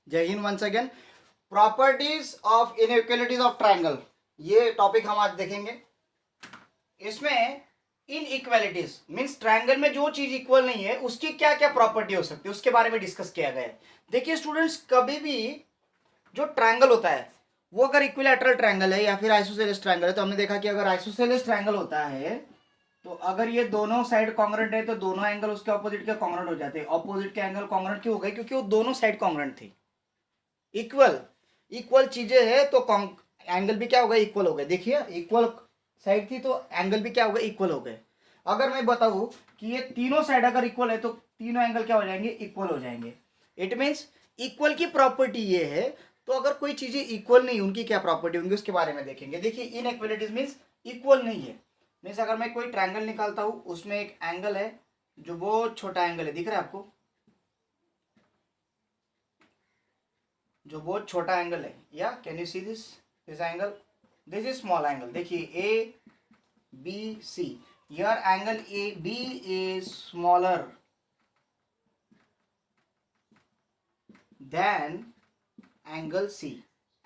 जय हिंद once again. Properties of inequalities of triangle, ये टॉपिक हम आज देखेंगे। इसमें इन इक्वालिटीज मीन्स ट्राइंगल में जो चीज इक्वल नहीं है उसकी क्या क्या प्रॉपर्टी हो सकती है उसके बारे में डिस्कस किया गया है। देखिए स्टूडेंट्स, कभी भी जो ट्राइंगल होता है वो अगर इक्विलैटरल ट्राइंगल है या फिर आइसोसेलेस ट्राइंगल है, तो हमने देखा कि अगर आइसोसेलेस ट्राइंगल होता है तो अगर ये दोनों साइड कॉन्ग्रुएंट है तो दोनों एंगल उसके ऑपोजिट के कॉन्ग्रुएंट हो जाते हैं। ऑपोजिट के एंगल कॉन्ग्रुएंट क्यों हो गए? क्योंकि वो दोनों साइड कॉन्ग्रुएंट थी। इक्वल इक्वल चीजें है तो एंगल भी क्या हो गए? इक्वल हो गए। देखिए इक्वल साइड थी तो एंगल भी क्या हो गए? इक्वल हो गए। अगर मैं बताऊं कि ये तीनों साइड अगर इक्वल है तो तीनों एंगल क्या हो जाएंगे? इक्वल हो जाएंगे। इट मीन्स इक्वल की प्रॉपर्टी ये है। तो अगर कोई चीजें इक्वल नहीं, उनकी क्या प्रॉपर्टी होंगी उसके बारे में देखेंगे। देखिए इनइक्वालिटीज मीन्स इक्वल नहीं है। मीन्स अगर मैं कोई ट्रायंगल निकालता हूं, उसमें एक एंगल है जो बहुत छोटा एंगल है, दिख रहा है आपको? जो बहुत छोटा एंगल है, या can you see this angle? This is small angle. देखिए A B C, your angle A B is smaller than angle C.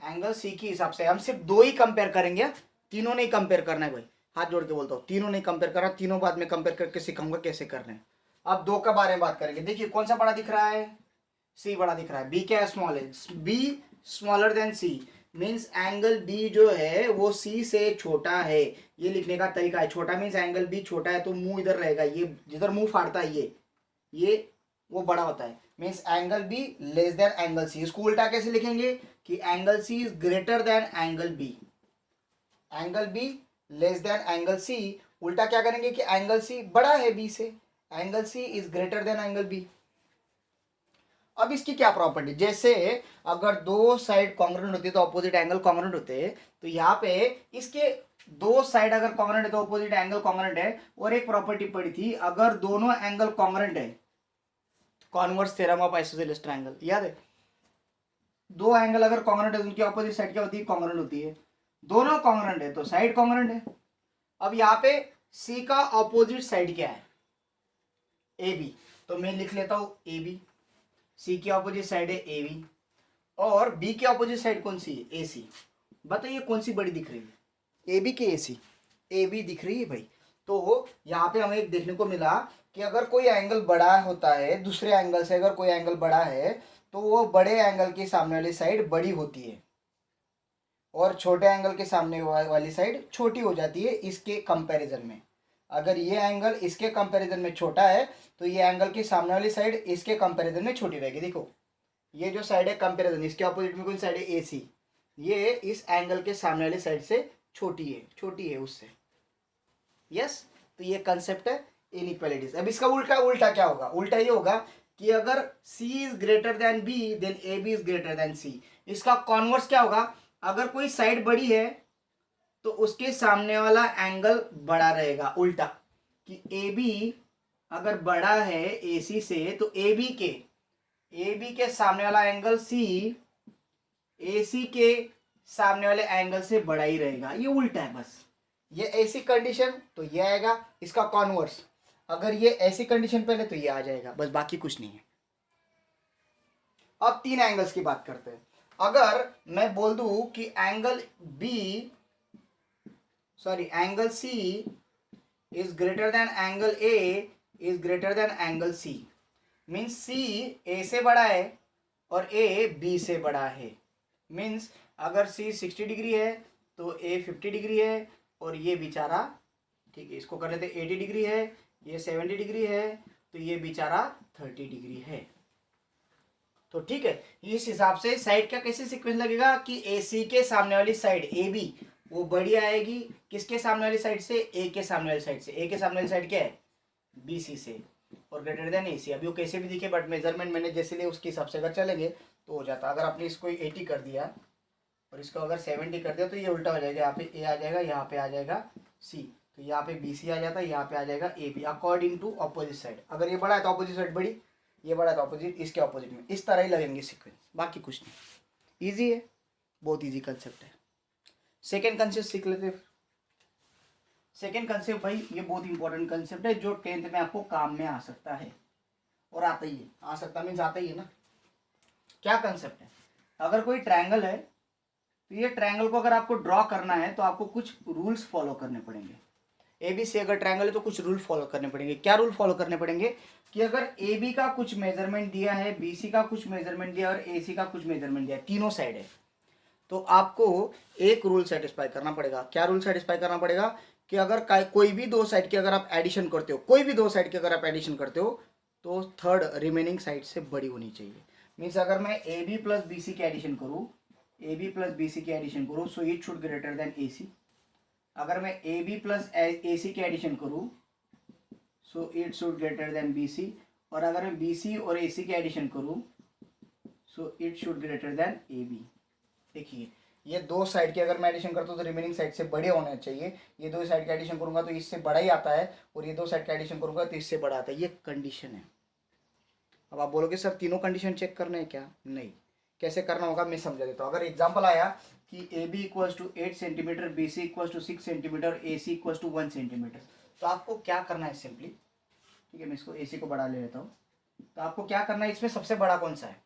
Angle C के हिसाब से हम सिर्फ दो ही कंपेयर करेंगे, तीनों नहीं कंपेयर करना है भाई। हाथ जोड़ के बोलता हूँ, तीनों नहीं कंपेयर करना, तीनों बाद में कंपेयर करके सिखाऊंगा कैसे करना है। अब दो का बारे में बात करेंगे। देखिए कौन सा बड़ा दिख रहा है? सी बड़ा दिख रहा है। बी क्या स्मॉल है? B smaller than C means angle B जो है वो सी से छोटा है। ये लिखने का तरीका है। छोटा मीन्स एंगल बी छोटा है तो मुंह इधर रहेगा, ये जिधर मुंह फाड़ता है ये वो बड़ा होता है। Means angle B less than angle C. इसको उल्टा कैसे लिखेंगे कि angle C is greater than angle B. Angle B less than angle C, उल्टा क्या करेंगे कि एंगल सी बड़ा है बी से, angle C is greater than angle B. अब इसकी क्या प्रॉपर्टी? जैसे अगर दो साइड कॉन्ग्रुएंट होती है तो ऑपोजिट एंगल कॉन्ग्रुएंट होते हैं, तो यहाँ पे इसके दो साइड अगर कॉन्ग्रुएंट है तो ऑपोजिट एंगल कॉन्ग्रुएंट है। और एक प्रॉपर्टी पड़ी थी, अगर दोनों एंगल कॉन्ग्रुएंट है, converse theorem of isosceles triangle याद है? दो एंगल अगर कॉन्ग्रुएंट है तो उनकी ऑपोजिट साइड क्या होती है? कॉन्ग्रुएंट होती है। दोनों कॉन्ग्रुएंट है तो साइड कॉन्ग्रुएंट है। अब यहाँ पे सी का ऑपोजिट साइड क्या है? A B. तो मैं लिख लेता हूं ए बी। सी की ऑपोजिट साइड है ए बी और बी की ऑपोजिट साइड कौन सी है? ए सी। बताइए कौन सी बड़ी दिख रही है? ए बी के ए सी? ए बी दिख रही है भाई। तो यहाँ पे हमें एक देखने को मिला कि अगर कोई एंगल बड़ा होता है, दूसरे एंगल से अगर कोई एंगल बड़ा है तो वो बड़े एंगल की सामने वाली साइड बड़ी होती है और छोटे एंगल के सामने वाली साइड छोटी हो जाती है इसके कंपैरिजन में। अगर ये एंगल इसके कंपैरिजन में छोटा है तो ये एंगल की सामने वाली साइड इसके कंपैरिजन में छोटी रहेगी। देखो ये जो साइड है कंपैरिजन, इसके ऑपोजिट में कौन साइड है? ए सी। ये इस एंगल के सामने वाली साइड से छोटी है उससे। यस, तो ये कंसेप्ट है इनइक्वालिटीज। अब इसका उल्टा उल्टा क्या होगा? उल्टा ये होगा कि अगर C is greater than B then A B is greater than C। इसका कॉन्वर्स क्या होगा? अगर कोई साइड बड़ी है तो उसके सामने वाला एंगल बड़ा रहेगा। उल्टा कि ए बी अगर बड़ा है ए सी से तो ए बी के सामने वाला एंगल सी ए सी के सामने वाले एंगल से बड़ा ही रहेगा। ये उल्टा है बस। ये ऐसी कंडीशन तो ये आएगा, इसका कॉन्वर्स अगर ये ऐसी कंडीशन पहले तो ये आ जाएगा, बस बाकी कुछ नहीं है। अब तीन एंगल्स की बात करते हैं। अगर मैं बोल दूं कि angle C is greater than angle A is greater than angle C means C A से बड़ा है और ए बी से बड़ा है। मीन्स अगर सी 60 डिग्री है तो ए 50 डिग्री है और ये बेचारा, ठीक है इसको कर लेते 80 डिग्री है, ये 70 डिग्री है तो ये बेचारा 30 डिग्री है। तो ठीक है, इस हिसाब से साइड का कैसे सीक्वेंस लगेगा कि ए सी के सामने वाली साइड ए बी वो बड़ी आएगी किसके सामने वाली साइड से? ए के सामने वाली साइड से। ए के सामने वाली साइड क्या है? बी सी से। और ग्रेटर देन ए सी। अभी वो कैसे भी दिखे बट मेजरमेंट मैंने जैसे लिए उसके हिसाब से अगर चलेंगे तो हो जाता। अगर आपने इसको 80 कर दिया और इसको अगर 70 कर दिया तो ये उल्टा हो जाएगा। यहाँ पे ए आ जाएगा, यहाँ पे आ जाएगा सी, तो यहाँ पे बी सी आ जाता है, यहाँ पे आ जाएगा A B according to opposite side. अगर ये बड़ा है तो ऑपोजिट साइड बड़ी, ये बड़ा है तो ऑपोजिट इसके ऑपोजिट में। इस तरह ही लगेंगे सीक्वेंस, बाकी कुछ नहीं। ईजी है, बहुत ईजी कंसेप्ट है। सेकेंड कंसेप्ट सीख लेते हैं। सेकेंड कंसेप्ट भाई ये बहुत इंपॉर्टेंट कंसेप्ट है जो 10th में आपको काम में आ सकता है और आता ही है। आ सकता मीन्स आता ही है ना। क्या कंसेप्ट है, अगर कोई ट्रायंगल है तो ये ट्रायंगल को अगर आपको ड्रॉ करना है तो आपको कुछ रूल्स फॉलो करने पड़ेंगे। ABC अगर ट्रायंगल है तो कुछ रूल फॉलो करने पड़ेंगे। क्या रूल फॉलो करने पड़ेंगे कि अगर AB का कुछ मेजरमेंट दिया है, BC का कुछ मेजरमेंट दिया और AC का कुछ मेजरमेंट दिया है, तीनों साइड है, तो आपको एक रूल सेटिस्फाई करना पड़ेगा। क्या रूल सेटिस्फाई करना पड़ेगा कि अगर कोई भी दो साइड की अगर आप एडिशन करते हो, कोई भी दो साइड की अगर आप एडिशन करते हो तो थर्ड रिमेनिंग साइड से बड़ी होनी चाहिए। मीन्स अगर मैं AB प्लस BC की एडिशन करूँ, AB प्लस BC की एडिशन करूँ, so it should greater than AC। अगर मैं AB प्लस AC की एडिशन करूँ, so it should greater than BC। और अगर मैं BC और AC की एडिशन करूँ, so it should greater than AB। देखिए ये दो साइड की अगर मैं एडिशन करता हूँ तो रिमेनिंग साइड से बड़े होने चाहिए। ये दो साइड का एडिशन करूंगा तो इससे बड़ा ही आता है, और ये दो साइड का एडिशन करूंगा तो इससे बड़ा आता है। ये कंडीशन है। अब आप बोलोगे सर तीनों कंडीशन चेक करना है क्या? नहीं, कैसे करना होगा मैं समझा देता हूँ। अगर एग्जाम्पल आया कि AB equals to 8 centimetre, BC equals to 6 centimetre, AC equals to 1 centimetre, तो आपको क्या करना है सिंपली, ठीक है मैं इसको AC को बड़ा ले लेता हूँ। तो आपको क्या करना है, इसमें सबसे बड़ा कौन सा है,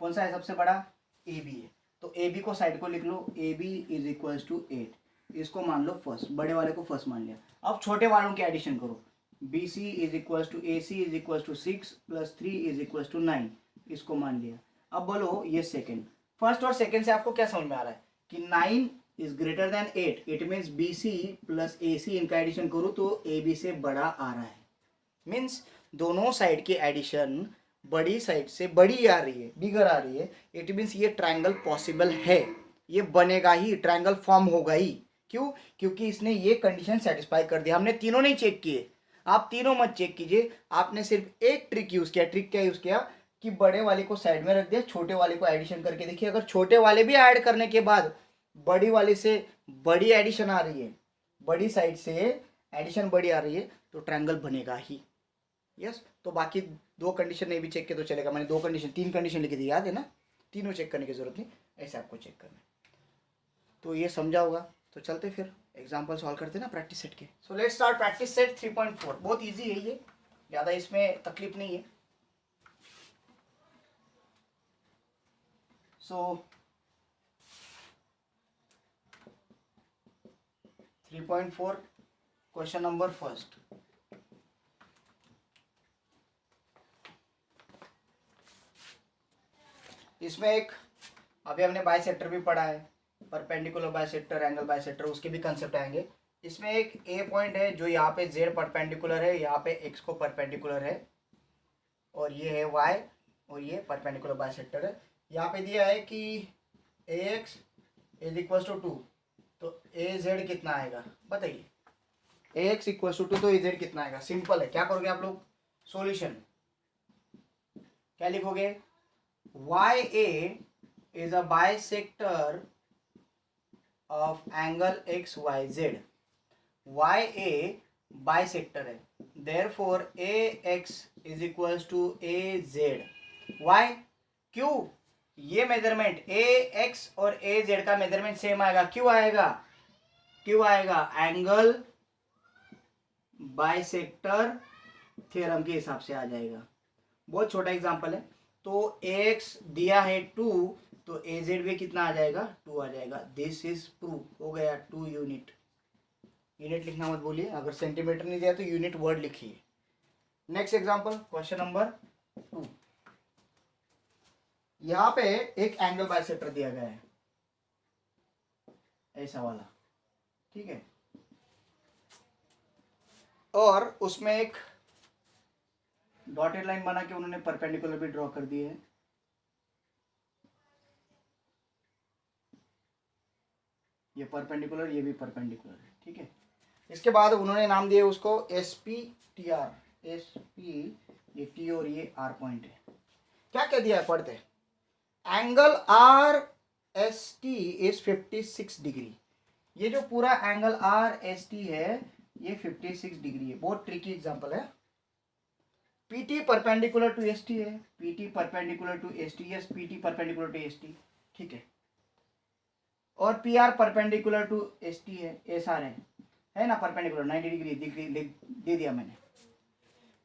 कौन सा है सबसे बड़ा? AB है। तो AB को साइड को लिख लो, AB इज इक्वल्स टू 8, इसको मान लो फर्स्ट, बड़े वाले को फर्स्ट मान लिया। अब छोटे वालों की एडिशन करो, BC is equals to AC is equals to 6 plus 3 is equals to 9, इसको मान लिया। अब बोलो ये सेकेंड, फर्स्ट और सेकेंड से आपको क्या समझ में आ रहा है कि 9 is greater then 8, it means BC plus AC इनका एडिशन करूँ तो AB से बड़ा आ रहा है। मीन्स दोनों साइड की एडिशन बड़ी साइड से बड़ी आ रही है, बिगर आ रही है। इट मीन्स ये ट्रायंगल पॉसिबल है, ये बनेगा ही, ट्रायंगल फॉर्म होगा ही। क्यों? क्योंकि इसने ये कंडीशन सेटिस्फाई कर दिया। हमने तीनों नहीं चेक किए, आप तीनों मत चेक कीजिए, आपने सिर्फ एक ट्रिक यूज किया। ट्रिक क्या यूज किया कि बड़े वाले को साइड में रख दिया, छोटे वाले को एडिशन करके देखिए, अगर छोटे वाले भी ऐड करने के बाद बड़ी वाले से बड़ी एडिशन आ रही है, बड़ी साइड से एडिशन बड़ी आ रही है, तो ट्रायंगल बनेगा ही। यस, तो बाकी दो कंडीशन नहीं भी चेक किया तो चलेगा। मैंने दो कंडीशन, तीन कंडीशन लिखी थी, याद है ना? तीनों चेक करने की जरूरत नहीं, ऐसे आपको चेक करना है। तो ये समझा होगा, तो चलते फिर एग्जांपल सॉल्व करते ना प्रैक्टिस सेट के। So let's start practice set 3.4। बहुत इजी है ये, ज़्यादा इसमें तकलीफ नहीं है। सो 3.4 क्वेश्चन नंबर फर्स्ट। इसमें एक अभी हमने बाइसेक्टर भी पढ़ा है, परपेंडिकुलर बाइसेक्टर, एंगल बाइसेक्टर, उसके भी कंसेप्ट आएंगे। इसमें एक ए पॉइंट है जो यहाँ पे Z परपेंडिकुलर है, यहाँ पे X को परपेंडिकुलर है, और ये है Y, और ये परपेंडिकुलर बाइसेक्टर है। यहाँ पे दिया है कि AX इज इक्वल टू 2, तो AZ कितना आएगा बताइए। AX इक्वल टू 2 तो AZ कितना आएगा? सिंपल है, क्या करोगे आप लोग? सॉल्यूशन क्या लिखोगे? YA is a bisector of angle XYZ. YA bisector है, therefore AX is equals to AZ. Why? क्यों? ये मेजरमेंट AX और AZ का मेजरमेंट सेम आएगा। क्यों आएगा? क्यों आएगा? एंगल बाइसेक्टर थ्योरम के हिसाब से आ जाएगा। बहुत छोटा एग्जांपल है। तो AX दिया है 2, तो AZ भी कितना आ जाएगा? 2 आ जाएगा। दिस इज प्रूफ हो गया। 2 यूनिट, यूनिट लिखना मत भूलिए, अगर सेंटीमीटर नहीं दिया तो यूनिट वर्ड लिखिए। Next example question number 2। यहाँ पे एक एंगल बाइसेक्टर दिया गया है, ऐसा वाला, ठीक है, और उसमें एक डॉटेड लाइन बना के उन्होंने परपेंडिकुलर भी ड्रॉ कर दिए है। ये परपेंडिकुलर, ये भी परपेंडिकुलर है, ठीक है। इसके बाद उन्होंने नाम दिए उसको SPTR, SP, ये T और ये R पॉइंट है। क्या क्या दिया है पढ़ते? Angle RST is 56 degree. ये जो पूरा एंगल RST है ये 56 डिग्री है। बहुत ट्रिकी एग्जांपल है। PT परपेंडिकुलर टू ST है, PT perpendicular to ST, yes PT perpendicular to ST, ठीक है। और PR परपेंडिकुलर टू ST है, SR है ना, परपेंडिकुलर 90 डिग्री दे दिया मैंने।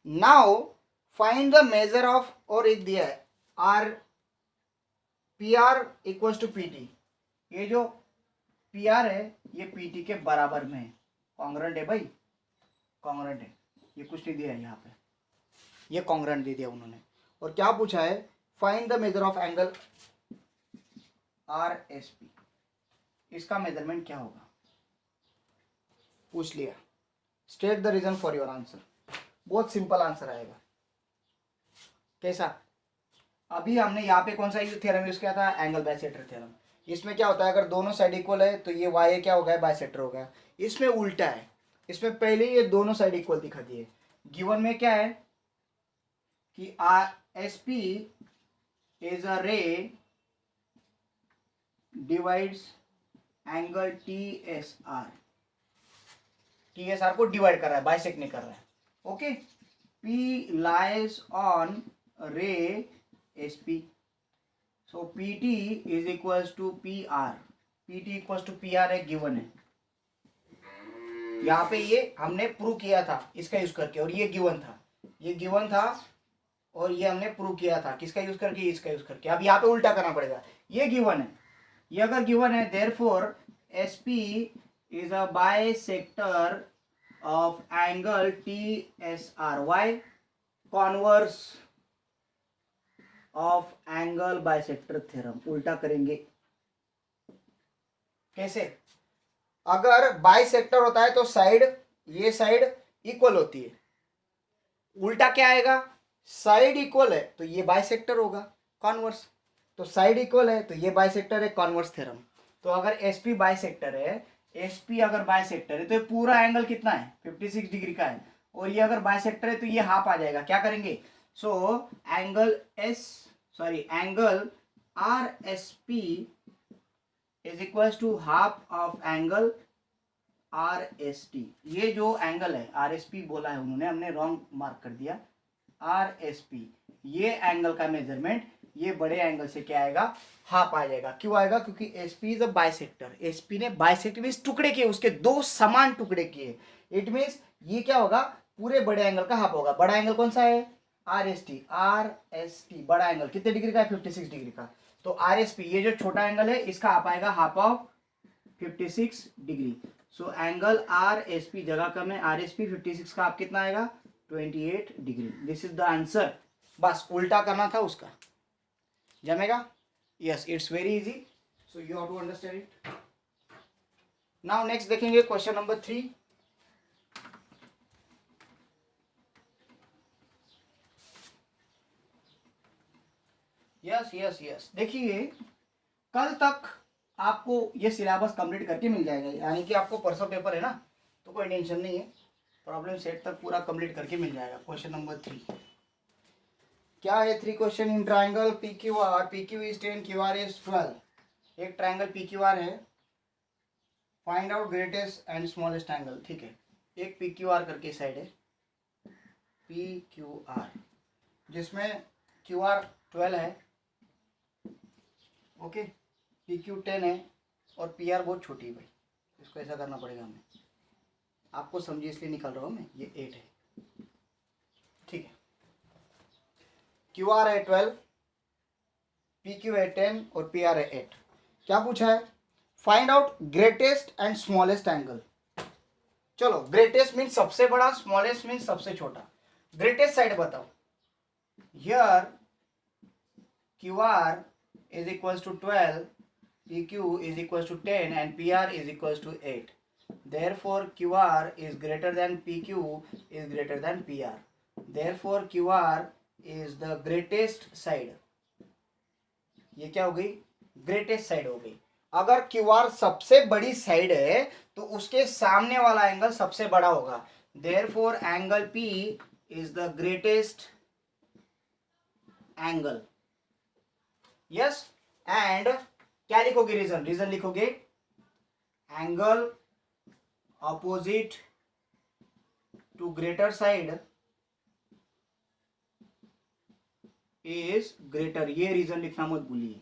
Now find the measure of, और एक दिया है P R equals to P T, ये जो पी आर है ये पी टी के बराबर में है, कॉन्ग्रेंट है भाई, कॉन्ग्रेंट है, ये कुछ नहीं दिया है यहाँ पे, ये कॉन्ग्रेंट दे दिया उन्होंने। और क्या पूछा है, find the measure of angle R S P, इसका मेजरमेंट क्या होगा, पूछ लिया। State the reason for your answer, बहुत सिंपल आंसर आएगा। कैसा, अभी हमने यहाँ पे कौन सा थ्योरम यूज किया था, एंगल बाइसेक्टर थ्योरम। इसमें क्या होता है, अगर दोनों साइड इक्वल है तो ये वाई क्या हो गया, बाइसेक्टर हो गया। इसमें उल्टा है, इसमें पहले ये दोनों साइड इक्वल दिखा दिए। गिवन में क्या है कि S P is a ray divides angle T S R, T S R को डिवाइड कर रहा है, बाइसेक्ट नहीं कर रहा है। Okay, P lies on ray S P, so P T is equals to P R, P T equals to P R एक given है। यहाँ पे ये हमने प्रूव किया था इसका यूज करके, और ये गिवन था, ये गिवन था और ये हमने प्रूव किया था किसका यूज करके, इसका यूज करके। अब यहाँ पे उल्टा करना पड़ेगा, ये गिवन है, ये अगर गिवन है therefore S P is a bisector of angle T S R, why, converse of angle bisector theorem. उल्टा करेंगे, कैसे, अगर बाइसेक्टर होता है तो साइड, ये साइड इक्वल होती है, उल्टा क्या आएगा, साइड इक्वल है तो ये बाइसेक्टर होगा, कॉन्वर्स, तो साइड इक्वल है तो ये बाइसेक्टर है, कॉन्वर्स थ्योरम। तो अगर एसपी बाइसेक्टर है, एसपी अगर बाइसेक्टर है तो ये पूरा एंगल कितना है, 56 डिग्री का है, और ये अगर बाइसेक्टर है तो ये हाफ आ जाएगा। क्या करेंगे, so angle R S P is equals to half of angle R S T. ये जो एंगल है, आर एस पी बोला है उन्होंने, हमने रॉन्ग मार्क कर दिया, आर एस पी, ये एंगल का मेजरमेंट ये बड़े एंगल से क्या आएगा, हाफ आ जाएगा। क्यों आएगा, क्योंकि SP is a bisector, SP ने बाइसेक्टर मींस टुकड़े किए, उसके दो समान टुकड़े किए, इट मींस ये क्या होगा, पूरे बड़े एंगल का हाफ होगा। बड़ा एंगल कौन सा है, are S T, are S T बड़ा एंगल कितने डिग्री का है, 56 डिग्री का। तो आर एस पी ये जो छोटा एंगल है इसका हाफ आएगा, half of 56 degree. So angle R S P जगह कम है, आर एस पी 56 का आप कितना आएगा, 28 डिग्री। दिस इज द आंसर, बस उल्टा करना था उसका, जमेगा। Yes, it's very easy, so you have to understand it. Now next देखेंगे question number 3। Yes yes yes, देखिए कल तक आपको ये सिलेबस कंप्लीट करके मिल जाएगा, यानी कि आपको परसों पेपर है ना, तो कोई टेंशन नहीं है, प्रॉब्लम सेट तक पूरा कंप्लीट करके मिल जाएगा। क्वेश्चन नंबर 3 क्या है, 3 question in triangle P Q R, P Q is 10, Q R is 12। एक ट्राइंगल पी क्यू आर है, find out greatest and smallest angle. ठीक है, एक पी क्यू आर करके साइड है, पी क्यू आर, जिसमें क्यू आर 12 है, okay, P Q 10 है, और पी आर बहुत छोटी है भाई, इसको ऐसा करना पड़ेगा हमें, आपको समझिए इसलिए निकाल रहा हूँ मैं, ये 8 है, ठीक है। क्यू आर है 12, पी क्यू है 10 और पी आर है 8। क्या पूछा है, find out greatest and smallest angle. चलो, ग्रेटेस्ट मीन्स सबसे बड़ा, स्मॉलेस्ट मीन्स सबसे छोटा। ग्रेटेस्ट साइड बताओ, here Q R is equals to 12, PQ is equals to 10 and PR is equals to 8. Therefore, QR is greater than PQ is greater than PR. Therefore, QR is the greatest side. ये क्या हो गई, greatest side हो गई। अगर QR सबसे बड़ी side है तो उसके सामने वाला एंगल सबसे बड़ा होगा। Therefore, angle P is the greatest angle. Yes, and क्या लिखोगे, रीजन, रीजन लिखोगे, angle opposite to greater side is greater. ये रीजन लिखना मत भूलिए।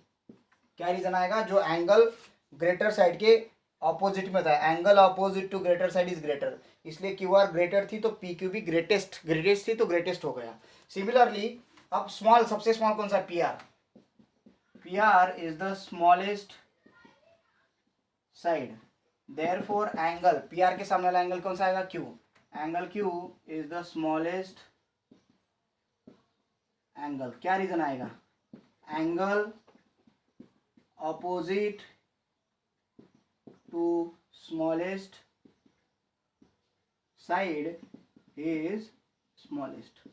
क्या रीजन आएगा, जो एंगल ग्रेटर साइड के ऑपोजिट में था, angle opposite to greater side is greater, इसलिए क्यू आर ग्रेटर थी तो पी क्यू भी ग्रेटेस्ट, ग्रेटेस्ट थी तो ग्रेटेस्ट हो गया। सिमिलरली अब स्मॉल, सबसे स्मॉल कौन सा, P R, PR is the smallest side, therefore angle PR के सामने वाला एंगल कौन सा आएगा? Q. Angle Q is the smallest angle. क्या रीजन आएगा? Angle opposite to smallest side is smallest.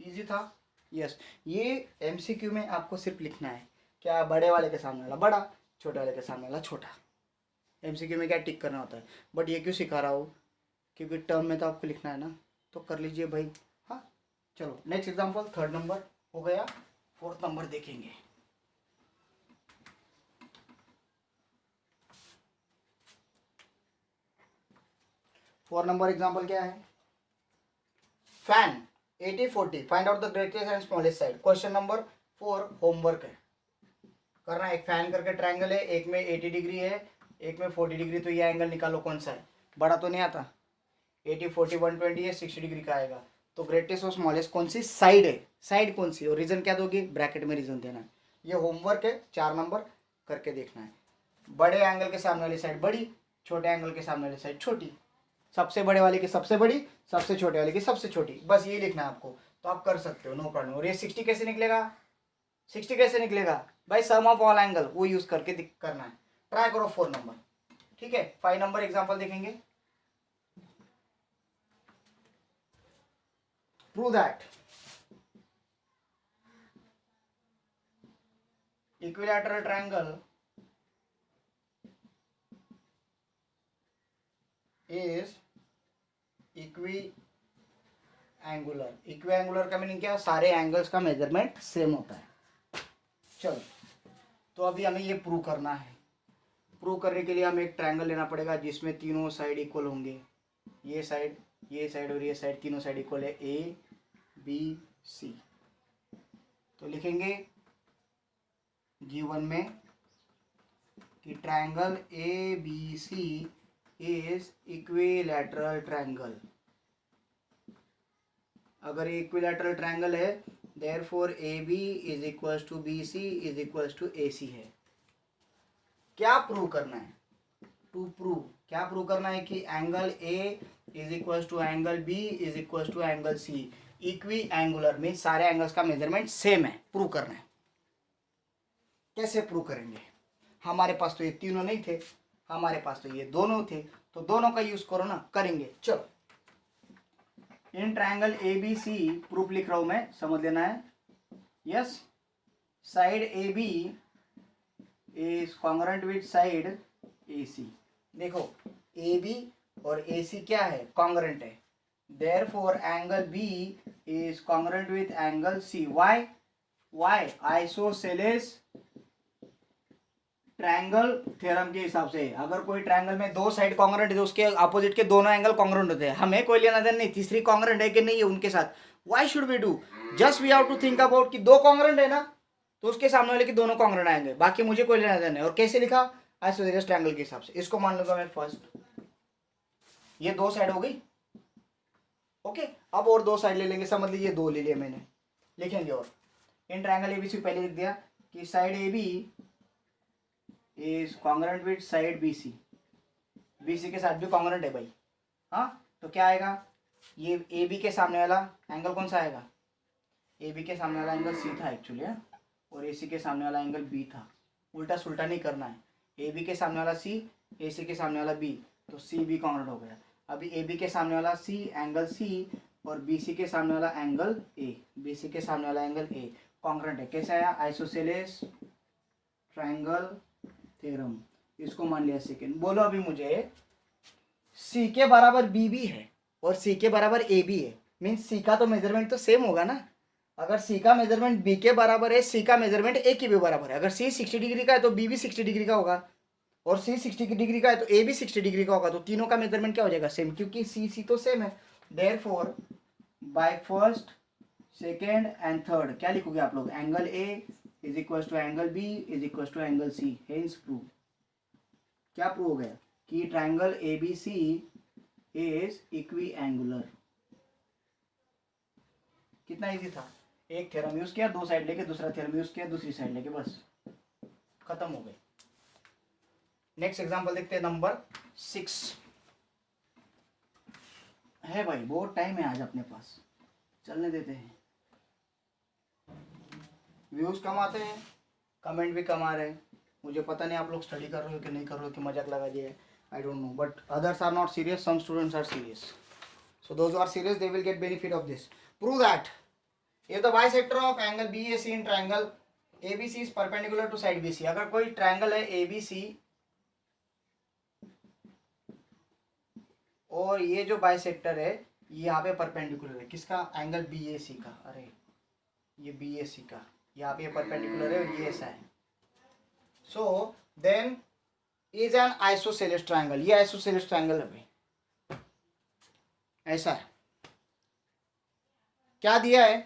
Easy था? यस. ये एमसीक्यू में आपको सिर्फ लिखना है क्या? बड़े वाले के सामने वाला बड़ा, छोटे वाले के सामने वाला छोटा. एमसीक्यू में क्या टिक करना होता है. बट ये क्यों सिखा रहा हूँ? क्योंकि टर्म में तो आपको लिखना है ना, तो कर लीजिए भाई. हाँ चलो नेक्स्ट एग्जांपल. थर्ड नंबर हो गया, फोर्थ नंबर देखेंगे. फोर नंबर एग्जांपल क्या है? Fan 80-40 find out the greatest and smallest side. Question number 4 homework है करना है. एक फैन करके ट्रायंगल है, एक में 80 डिग्री है, एक में 40 डिग्री. तो ये एंगल निकालो कौन सा है. बड़ा तो नहीं आता. 80 40 120 है, 60 डिग्री का आएगा. तो ग्रेटेस्ट और स्मॉलेस्ट कौन सी साइड है? साइड कौन सी? और रीजन क्या दोगे? ब्रैकेट में रीजन देना है. ये होमवर्क है, 4 नंबर करके देखना है. बड़े एंगल के सामने वाली साइड बड़ी, छोटे एंगल के सामने वाली साइड छोटी, सबसे बड़े वाले की सबसे बड़ी, सबसे छोटे वाले की सबसे छोटी. बस ये लिखना है आपको. तो आप कर सकते हो, नो प्रॉब्लम. और ये 60 कैसे निकलेगा? 60 कैसे निकलेगा भाई? सम ऑफ ऑल एंगल वो यूज करके करना है. ट्राई करो 4 नंबर. ठीक है. 5 नंबर एग्जांपल देखेंगे. Prove that equilateral triangle is equi angular. Equi angular का मीनिंग क्या? सारे एंगल्स का मेजरमेंट सेम होता है. चलो तो अभी हमें ये प्रूव करना है. प्रूव करने के लिए हमें एक ट्रायंगल लेना पड़ेगा जिसमें तीनों साइड इक्वल होंगे. ये साइड, ये साइड और ये साइड, तीनों साइड इक्वल है. A B C. तो लिखेंगे गिवन में कि triangle A B C is equilateral triangle. अगर ये इक्विलैटरल ट्रायंगल है therefore A B is equals to B C is equals to A C है. क्या प्रूव करना है? To prove. क्या प्रूव करना है? कि angle A is equals to angle B is equals to angle C equiangular mean सारे angles का मेजरमेंट सेम है. प्रूव करना है. कैसे प्रूव करेंगे? हमारे पास तो ये तीनों नहीं थे, हमारे पास तो ये दोनों थे. तो दोनों का यूज करो ना. करेंगे. चलो in triangle A B C proof लिख रहा हूं मैं, समझ लेना है. Yes. Side A B is congruent with side A C. देखो ए बी और ए सी क्या है? कॉन्ग्रुएंट है. Therefore angle B is congruent with angle C. Why? Why? Isosceles triangle theorem के हिसाब से अगर कोई ट्रायंगल में दो साइड कॉन्ग्रुएंट है तो उसके अपोजिट के दोनों एंगल कॉन्ग्रुएंट होते हैं. हमें कोई लेना देना नहीं तीसरी कॉन्ग्रुएंट है कि नहीं है उनके साथ. Why should we do? Just we have to think about कि दो कॉन्ग्रुएंट है ना, तो उसके सामने वाले के दोनों कॉन्ग्रुएंट आएंगे. बाकी मुझे कोई लेना देना है. और कैसे लिखा? आइसोसेलेस ट्रायंगल के हिसाब से. इसको मान लूंगा मैं फर्स्ट. ये दो साइड हो गई. ओके. अब और दो साइड ले लेंगे. समझ लीजिए दो ले लिए मैंने. लिखेंगे और इन ट्रायंगल एबीसी पहले लिख दिया कि side A B is congruent with side B C. B C के साथ भी कॉन्ग्रुएंट है भाई. हाँ तो क्या आएगा? ये ए बी के सामने वाला एंगल कौन सा आएगा? ए बी के सामने वाला एंगल सी था एक्चुअली. और ए सी के सामने वाला एंगल बी था. उल्टा सुल्टा नहीं करना है. ए बी के सामने वाला सी, ए सी के सामने वाला बी, तो सी बी कॉन्ग्रुएंट हो गया. अभी ए बी के सामने वाला सी एंगल सी और बी सी के सामने वाला एंगल ए, बी सी के सामने वाला एंगल ए कॉन्ग्रुएंट है. कैसे आया? Isosceles triangle theorem. इसको मान लिया सेकेंड. बोलो अभी मुझे सी के बराबर बी भी है और सी के बराबर ए भी है. मीन्स सी का तो मेजरमेंट तो सेम होगा ना. अगर सी का मेजरमेंट बी के बराबर है, सी का मेजरमेंट ए के भी बराबर है. अगर सी 60 डिग्री का है तो बी भी 60 डिग्री का होगा. और सी 60 डिग्री का है तो ए भी 60 डिग्री का होगा. तो तीनों का मेजरमेंट क्या हो जाएगा? सेम. क्योंकि सी सी तो सेम है. Therefore by first second and third क्या लिखोगे आप लोग? Angle A is equal to angle B is equal to angle C. Hence prove. क्या प्रूव हो गया? कि triangle A B C is equiangular. कितना इजी था. एक थ्योरम यूज किया, दो साइड लेके दूसरा थ्योरम यूज किया, दूसरी साइड लेके, बस खत्म हो गई। नेक्स्ट एग्जांपल देखते हैं नंबर 6 है भाई, बहुत टाइम है आज अपने पास, चलने देते हैं। व्यूज कम आते हैं, कमेंट भी कम आ रहे हैं, मुझे पता नहीं आप लोग स्टडी कर रहे हो कि नहीं कर रहे हो कि मजाक लगा दिए, I don't know, but others are not serious, some students are serious, so those who are serious they will get benefit of this. Prove that if the bisector of angle BAC in triangle ABC is perpendicular to side BC, अगर कोई triangle है ABC और ये जो bisector है यहाँ पे perpendicular है, किसका, एंगल BAC का, अरे ये BAC का, यहाँ पे परपेंडिकुलर है और ये ऐसा है, so then is an isosceles triangle, ये आइसोसेलेस ट्रायंगल है भाई, ऐसा है। क्या दिया है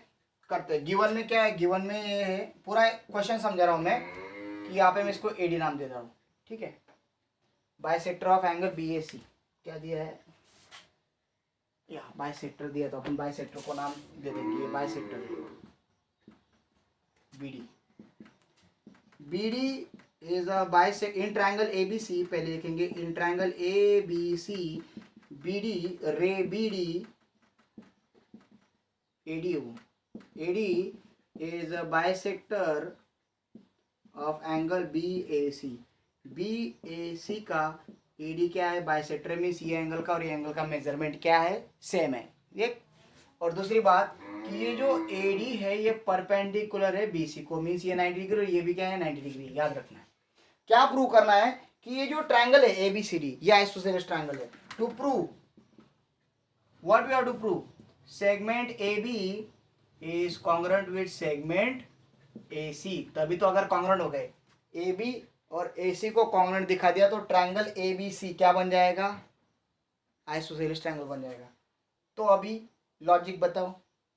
करते हैं, गिवन में क्या है, गिवन में ये है, पूरा क्वेश्चन समझा रहा हूं मैं कि यहाँ पे मैं इसको एडी नाम दे रहा हूँ, ठीक है। बाइसेक्टर ऑफ एंगल BAC क्या दिया है, या बाइसेक्टर दिया तो अपन बाइसेक्टर को नाम दे देंगे, bisector BD is a bisector in triangle ABC, पहले लिखेंगे इन ट्रायंगल ABC BD रे BD AD is a bisector of angle BAC, BAC का AD क्या है, बाइसेक्टर मीन्स ये एंगल का और ये एंगल का मेजरमेंट क्या है, सेम है, ये। और दूसरी बात कि ये जो AD है ये परपेंडिकुलर है BC को, मीन्स ये 90 डिग्री और ये भी क्या है 90 डिग्री, याद रखना है। क्या प्रूव करना है कि ये जो ट्रायंगल है ABCD ये आइसोसेलेस ट्रायंगल है। To prove what we have to prove, segment AB is congruent with segment AC, तभी तो अगर कॉन्ग्रुएंट हो गए AB और AC को कॉन्ग्रुएंट दिखा दिया तो ट्रायंगल ABC क्या बन जाएगा, आइसोसेलेस ट्रायंगल बन जाएगा। तो अभी लॉजिक बताओ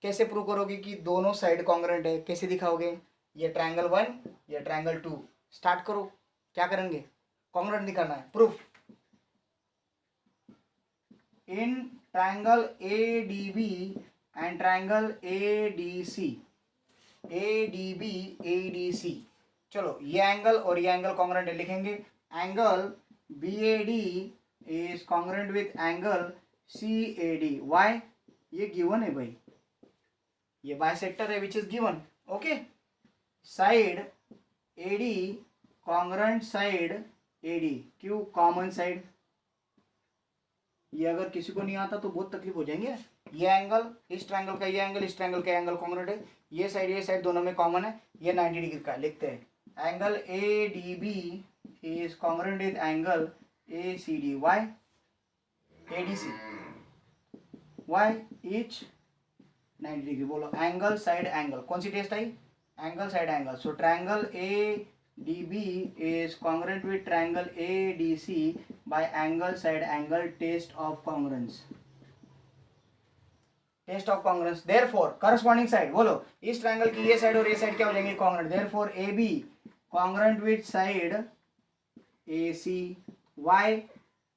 कैसे प्रूव करोगे कि दोनों साइड कॉन्ग्रुएंट है, कैसे दिखाओगे, ये ट्रायंगल 1 ये ट्रायंगल 2, स्टार्ट करो, क्या करेंगे, कॉन्ग्रुएंट दिखाना है, proof. In triangle ADB and triangle ADC, ADB ADC, चलो ये एंगल और ये एंगल कॉन्ग्रुएंट है, लिखेंगे angle BAD is congruent with angle CAD, why, ये गिवन है भाई, ये बाइसेक्टर है which is given, okay. Side AD congruent side AD, क्यों, कॉमन साइड, ये अगर किसी को नहीं आता तो बहुत तकलीफ हो जाएंगे। ये एंगल इस ट्रायंगल का, ये एंगल इस ट्रायंगल का एंगल कॉन्ग्रुएंट है, ये साइड दोनों में कॉमन है, ये 90 डिग्री का, लिखते हैं angle ADB is congruent with angle ACD, why ADC, why each 90 degree, बोलो एंगल साइड एंगल, कौन सी टेस्ट आई, angle side angle, so triangle ADB is congruent with triangle ADC by angle side angle test of congruence, test of congruence. Therefore corresponding side, बोलो इस triangle की ये side और ये साइड क्या हो जाएंगे, congruent, therefore AB congruent with side AC, why,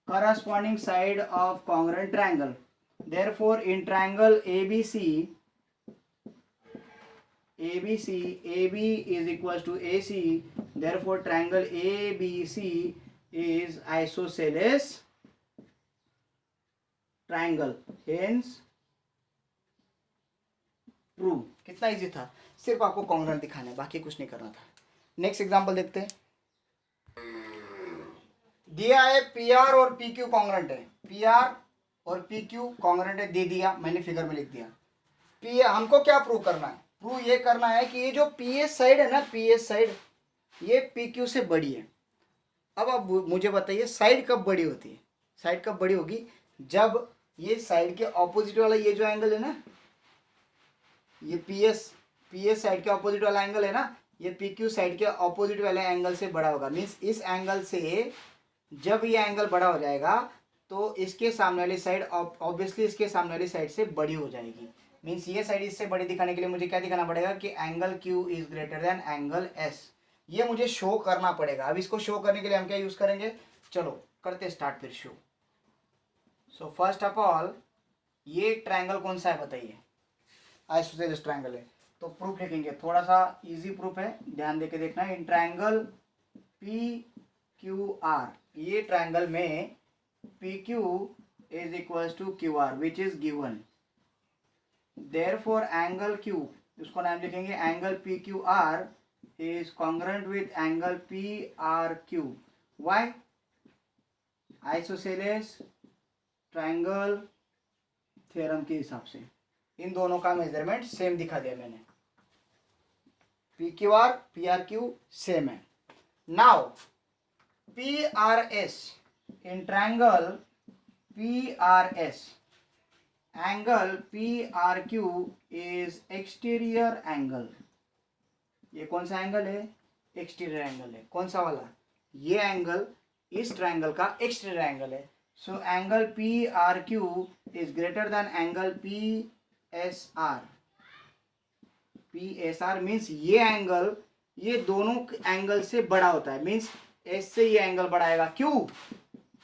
corresponding side of congruent triangle, therefore in triangle ABC AB is equals to AC, therefore triangle ABC is isosceles triangle, hence prove। कितना easy था, सिर्फ आपको congruent दिखाना है, बाकी कुछ नहीं करना था। नेक्स्ट एग्जांपल देखते हैं, दिया है PR और PQ कॉन्ग्रुएंट है, PR और PQ कॉन्ग्रुएंट है, दे दिया मैंने, फिगर में लिख दिया। P हमको क्या प्रूव करना है, प्रूव ये करना है कि ये जो PS साइड है ना, PS साइड ये PQ से बड़ी है। अब मुझे बताइए साइड कब बड़ी होती है, साइड कब बड़ी होगी, जब ये साइड के ऑपोजिट वाला ये जो एंगल है ना, ये PS साइड के ऑपोजिट वाला एंगल है ना, ये PQ साइड के ऑपोजिट वाले एंगल से बड़ा होगा। मीन्स इस एंगल से जब ये एंगल बड़ा हो जाएगा तो इसके सामने वाली साइड ऑब्वियसली इसके सामने वाली साइड से बड़ी हो जाएगी। मीन्स ये साइड इससे बड़ी दिखाने के लिए मुझे क्या दिखाना पड़ेगा कि angle Q is greater than angle S, ये मुझे शो करना पड़ेगा। अब इसको शो करने के लिए हम क्या यूज करेंगे, चलो करते स्टार्ट फिर show. So first of all ये ट्रायंगल कौन सा है बताइए, आइसोसेलेस ट्रायंगल है। तो प्रूफ लिखेंगे, थोड़ा सा इजी प्रूफ है, ध्यान देके देखना। In triangle P Q R, ये ट्रायंगल में P Q is equals to Q R which is given, therefore angle Q, उसको नाम लिखेंगे angle P Q R is congruent with angle P R Q. Why? Isosceles triangle theorem के हिसाब से इन दोनों का मेजरमेंट सेम दिखा दिया मैंने, P Q R P R Q same है। Now P R S, in triangle P R S, angle P R Q is exterior angle. ये कौन सा एंगल है? एक्सटीरियर एंगल है। कौन सा वाला? ये एंगल इस ट्रायंगल का एक्सटीरियर एंगल है। So angle P R Q is greater than angle P S R. P S R means ये एंगल ये दोनों एंगल से बड़ा होता है, मीन्स एस से ये एंगल बढ़ाएगा। क्यों?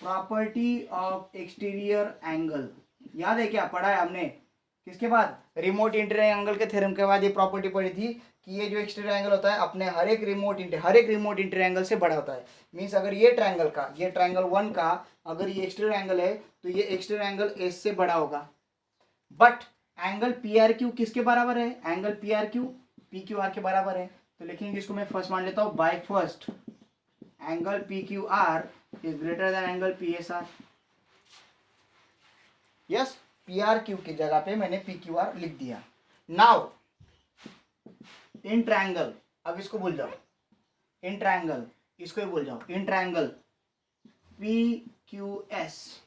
प्रॉपर्टी ऑफ एक्सटीरियर एंगल, याद है क्या पढ़ा है हमने? किसके बाद? रिमोट इंटीरियर एंगल के थ्योरम के बाद ये प्रॉपर्टी पढ़ी थी कि ये जो एक्सटीरियर एंगल होता है अपने हर एक रिमोट इंटीरियर एंगल से बड़ा होता है। मीन्स अगर ये ट्रायंगल वन का अगर ये एक्सटीरियर एंगल है तो ये एक्सटीरियर एंगल एस से बड़ा होगा। But angle P R Q किसके बराबर है? Angle P R Q P Q are के बराबर है। तो लिखेंगे इसको, मैं फर्स्ट मान लेता हूँ, by first angle P Q R is greater than angle P S R. Yes, P R Q की जगह पे मैंने पी क्यू आर लिख दिया। नाउ इन ट्रायंगल, अब इसको भूल जाओ, इन ट्रायंगल इसको ही भूल जाओ, इन triangle P Q S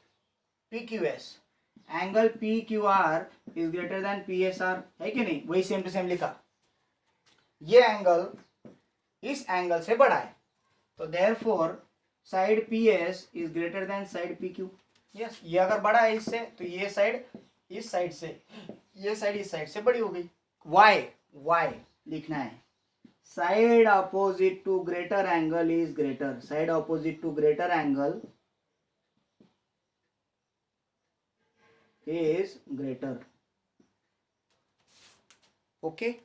angle P Q R is greater then P S R, है कि नहीं? वही सेम टू सेम लिखा। ये एंगल इस एंगल से बड़ा है, तो therefore side P S is greater then side P Q. Yes, ये अगर बड़ा है इससे तो ये साइड इस साइड से, ये साइड इस साइड से बड़ी हो गई। वाई लिखना है, side opposite to greater angle is greater, side opposite to greater angle is greater. Okay,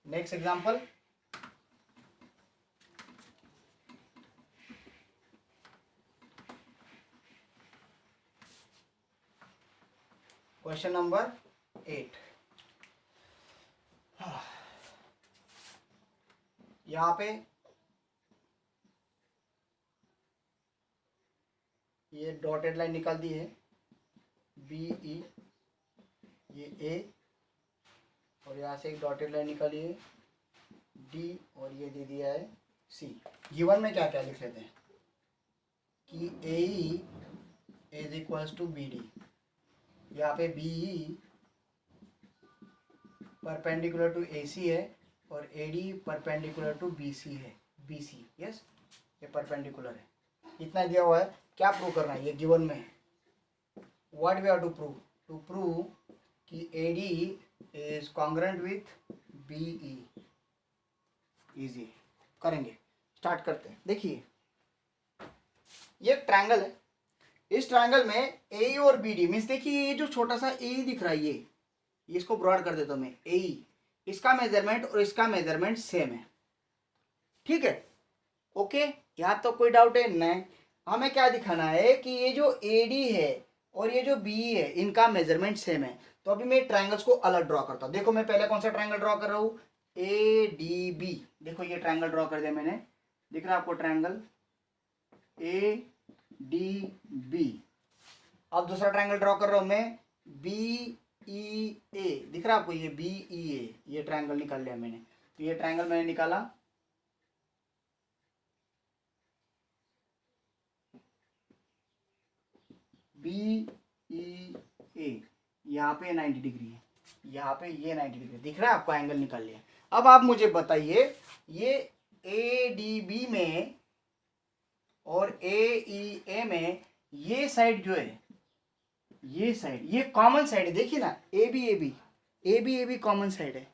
next example. Question number 8. यहाँ पे ये डॉटेड लाइन निकाल दी है, बी ई, ये ए, और यहाँ से एक डॉटेड लाइन निकाली है डी, और ये दे दिया है सी। गिवन में क्या क्या लिख लेते हैं कि A E is equals to B D, यहाँ पे B E perpendicular to A C है और A D perpendicular to B C है, बी सी। यस, ये परपेंडिकुलर है। इतना दिया हुआ है, क्या प्रूव करना है? ये गिवन में है। What we have to prove? To prove कि AD is congruent with BE। Easy करेंगे, स्टार्ट करते हैं। देखिए ये ट्रायंगल है, इस ट्रायंगल में AE और BD मीन्स देखिए ये जो छोटा सा AE दिख रहा है ये इसको ब्रॉड कर देता हूँ मैं, AE, इसका मेजरमेंट और इसका मेजरमेंट सेम है। ठीक है, ओके, यहाँ तो कोई डाउट है नहीं। हमें क्या दिखाना है कि ये जो AD है और ये जो BE है इनका मेजरमेंट सेम है। तो अभी मैं ट्रायंगल्स को अलग ड्रॉ करता हूँ। देखो मैं पहले कौन सा ट्रायंगल ड्रॉ कर रहा हूँ, ADB। देखो ये ट्रायंगल ड्रॉ कर दिया मैंने, दिख रहा है आपको ट्रायंगल ADB। अब दूसरा ट्रायंगल ड्रॉ कर रहा हूँ मैं, BEA, दिख रहा है आपको ये BEA, ये ट्रायंगल निकाल लिया मैंने। तो ये ट्रायंगल मैंने निकाला, BEA, यहाँ पे 90 डिग्री है, यहाँ पे ये 90 डिग्री दिख रहा है आपको, एंगल निकाल लिया। अब आप मुझे बताइए ये ADB में और AEA में ये साइड जो है, ये साइड ये कॉमन साइड है, देखिए ना, AB कॉमन साइड है।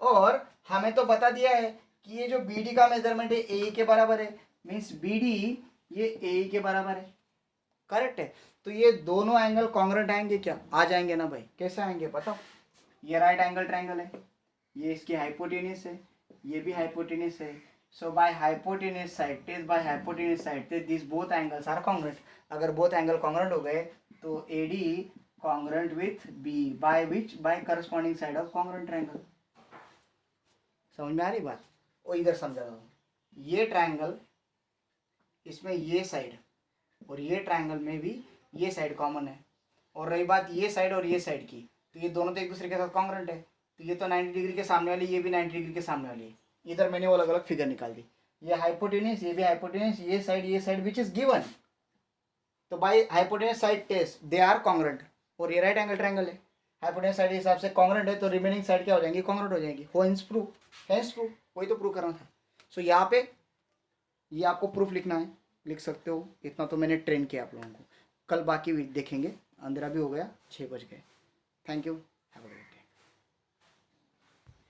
और हमें तो बता दिया है कि ये जो BD का मेजरमेंट है AE के बराबर है, मीन्स BD ये AE के बराबर है। करेक्ट है, तो ये दोनों एंगल कॉन्ग्रुएंट आएंगे क्या? आ जाएंगे ना भाई। कैसे आएंगे बताओ? ये राइट एंगल ट्रायंगल है, ये इसकी हाइपोटेन्यूस है, ये भी हाइपोटेन्यूस है। So by hypotenuse side test, by hypotenuse side test this both angles are congruent. अगर बोथ एंगल कॉन्ग्रुएंट हो गए तो A D congruent with B by which, by corresponding side of congruent triangle. समझ में आ रही बात? और इधर समझा दो, ये ट्रायंगल इसमें ये साइड और ये ट्रायंगल में भी ये साइड कॉमन है। और रही बात ये साइड और ये साइड की, तो ये दोनों तो एक दूसरे के साथ कॉन्ग्रुएंट है। तो ये तो 90 डिग्री के सामने वाली, ये भी 90 डिग्री के सामने वाली है। इधर मैंने वो अलग अलग फिगर निकाल दी, ये हाइपोटेन्यूस, ये भी हाइपोटेन्यूस, ये साइड विच इज गिवन। तो by hypotenuse side test they are congruent. और ये राइट एंगल ट्रायंगल है, हाइपोटेन्यूस साइड के हिसाब से कॉन्ग्रुएंट है, तो रिमेनिंग साइड क्या हो जाएंगी? कॉन्ग्रुएंट हो जाएंगी। हेंस प्रूफ, वही तो प्रूव करना था। सो यहाँ पे ये आपको प्रूफ लिखना है, लिख सकते हो। इतना तो मैंने ट्रेन किया आप लोगों को। कल बाकी भी देखेंगे। अंधेरा भी हो गया, 6 बज गए। Thank you.